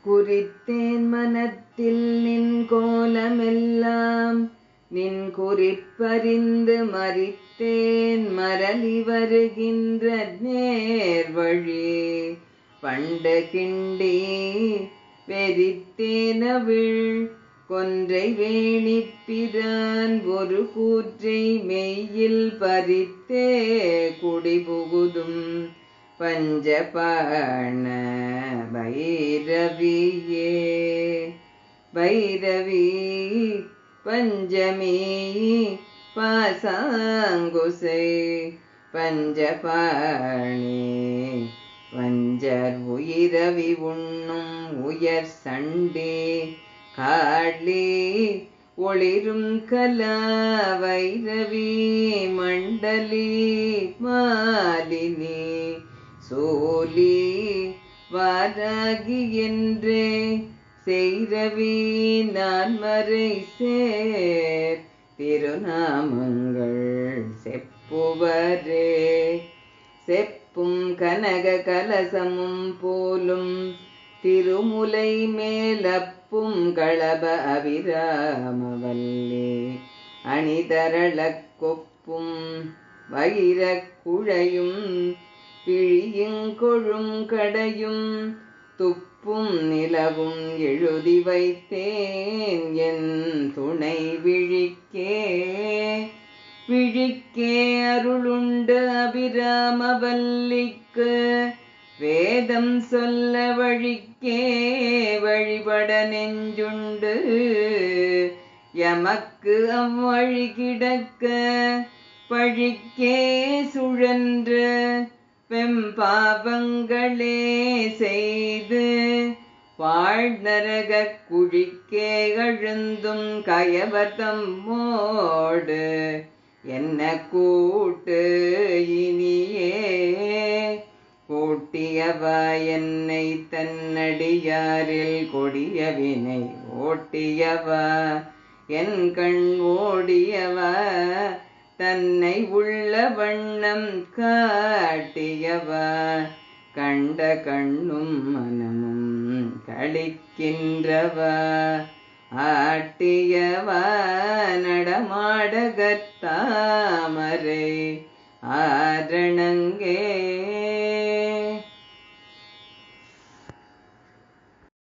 குறித்தேன் மனத்தில் நின் கோலமெல்லாம் நின் குறிப்பறிந்து மறித்தேன் மரளி வருகின்ற நேர்வழி பண்டு கிண்டி வெறித்தேனவிழ் கொன்றை வேணிப்பிரான் ஒரு கூற்றை மெய்யில் பறித்தே குடிபுகுதும் பஞ்சபாண பைரவியே. பைரவி பஞ்சமி பாசாங்குசை பஞ்சபாணி வஞ்சர் உயிரவி உண்ணும் உயர் சண்டே காளி ஒளிரும் கலா வைரவி மண்டலி மாலினி சோலி வாராகி என்றே செய்ரவி நான்மறை சேர் திருநாமங்கள் செப்புவரே. செப்பும் கனக கலசமும் போலும் திருமுலை மேலப்பும் களப அபிராமவல்லி அணிதரள கொப்பும் வைரக் குழையும் பிழியுங்கொழும் கடையும் துப்பும் நிலவும் எழுதி வைத்தேன் என் துணை விழிக்கே. விழிக்கே அருளுண்டு அபிராமவல்லிக்கு வேதம் சொல்ல வழிக்கே வழிபட நெஞ்சுண்டு எமக்கு அவ்வழி கிடக்க பழிக்கே சுழன்று வெம்பாவங்களே செய்து வாழ்நரக குழிக்கே அழுந்தும் கயவர்தம் மோடு என்ன கூட்டு இனியே. கூட்டியவா என்னை தன்னடியாரில் கொடிய வினை ஓட்டியவா என் கண் ஓடியவா தன்னை உள்ள வண்ணம் காட்டியவா கண்ட கண்ணும் மனமும் களிக்கின்றவா ஆட்டியவா நடமாடகத்தாமரை ஆரணங்கே